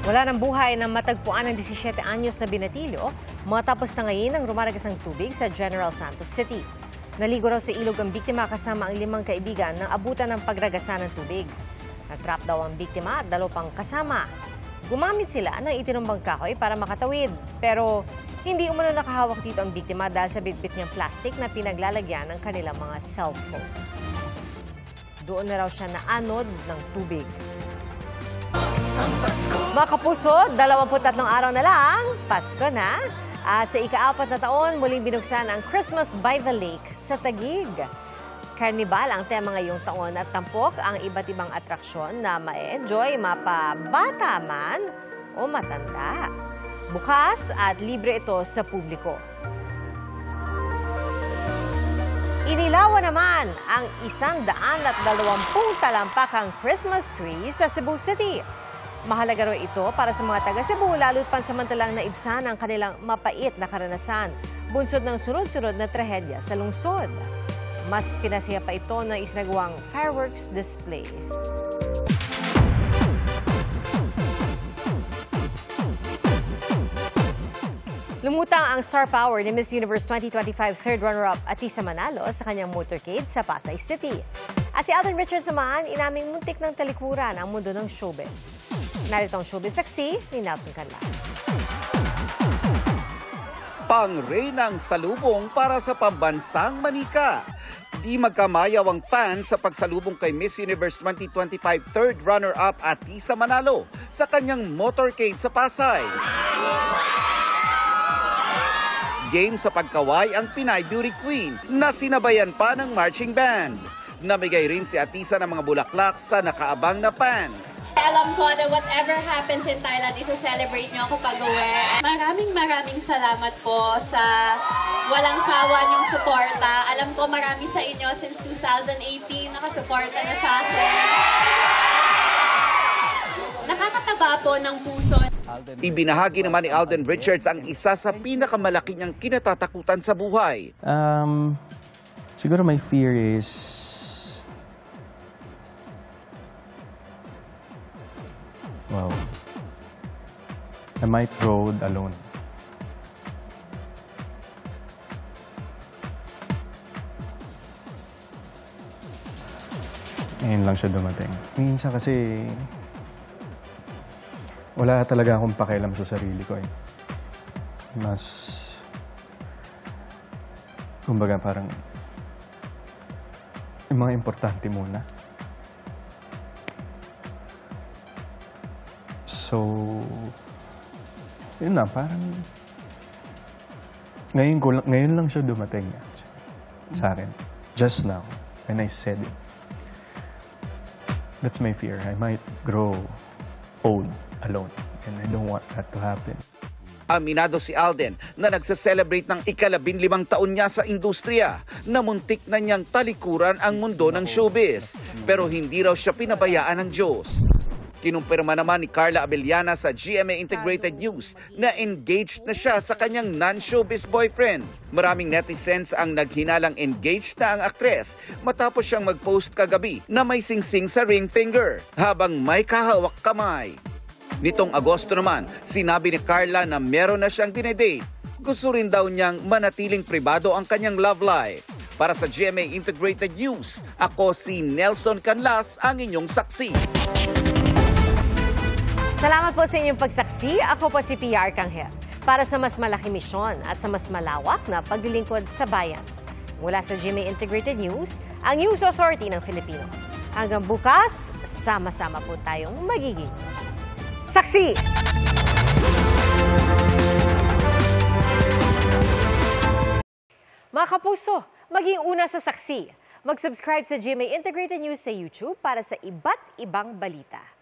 Wala ng buhay na matagpuan ng 17 anyos na binatilyo matapos na ngayon ang rumaragas ng tubig sa General Santos City. Naligo raw sa ilog ang biktima kasama ang 5 kaibigan nang abutan ng pagragasa ng tubig. Natrap daw ang biktima at 2 pang kasama. Gumamit sila ng itinumbang kahoy para makatawid. Pero hindi umano nakahawak dito ang biktima dahil sa bitbit niyang plastic na pinaglalagyan ng kanilang mga cellphone. Doon na raw siya naanod ng tubig. Mga kapuso, 23 araw na lang, Pasko na. At sa ika-4 na taon, muling binuksan ang Christmas by the Lake sa Taguig. Carnival ang tema ngayong taon at tampok ang iba't ibang atraksyon na ma-enjoy mapabata man o matanda. Bukas at libre ito sa publiko. Inilawan naman ang 120 talampakang Christmas tree sa Cebu City. Mahalaga raw ito para sa mga taga-Cebu lalo't pansamantalang naibsan ang kanilang mapait na karanasan, bunsod ng sunod-sunod na trahedya sa lungsod. Mas pinasiya pa ito ng isinagawang fireworks display. Lumutang ang star power ni Miss Universe 2025 third runner-up Atisa Manalo sa kanyang motorcade sa Pasay City. At si Alden Richards naman, inaming muntik ng talikuran ang mundo ng showbiz. Narito ang showbiz saksi ni Nelson Canlas. Pang-reynang salubong para sa pambansang manika. Di magkamayaw ang fans sa pagsalubong kay Miss Universe 2025 third runner-up Atisa Manalo sa kanyang motorcade sa Pasay. Game sa pagkaway ang Pinay Beauty Queen na sinabayan pa ng marching band. Namigay rin si Atisa ng mga bulaklak sa nakaabang na fans. Alam ko na whatever happens in Thailand, isa-celebrate niyo ako pag-uwi. Maraming salamat po sa walang sawa niyong suporta. Alam ko marami sa inyo since 2018 nakasuporta na sa akin. Nakakataba po ng puso. Ibinahagi naman ni Alden Richards ang isa sa pinakamalaki niyang kinatatakutan sa buhay. Siguro my fear is I might rode alone. Ngayon lang siya dumating. Minsan kasi wala talaga akong pakialam sa sarili ko eh. Mas, kumbaga parang, yung mga importante muna. So, yun na, parang, ngayon lang siya dumating sa akin. Just now, when I said it. That's my fear. I might grow old alone, and I don't want that to happen. Aminado si Alden na nagse-celebrate ng ika-15 taon niya sa industriya na muntik na niyang talikuran ang mundo ng showbiz. Pero hindi raw siya pinabayaan ng Diyos. Kinumpirma naman ni Carla Abellana sa GMA Integrated News na engaged na siya sa kanyang non-showbiz boyfriend. Maraming netizens ang naghinalang engaged na ang aktres matapos siyang mag-post kagabi na may singsing sa ring finger habang may kahawak kamay. Nitong Agosto naman, sinabi ni Carla na meron na siyang dinedate. Gusto rin daw niyang manatiling pribado ang kanyang love life. Para sa GMA Integrated News, ako si Nelson Canlas, ang inyong saksi. Salamat po sa inyong pagsaksi. Ako po si PR Kanghel. Para sa mas malaking misyon at sa mas malawak na paglilingkod sa bayan. Mula sa GMA Integrated News, ang News Authority ng Filipino. Hanggang bukas, sama-sama po tayong magiging saksi! Mga kapuso, maging una sa saksi. Mag-subscribe sa GMA Integrated News sa YouTube para sa iba't ibang balita.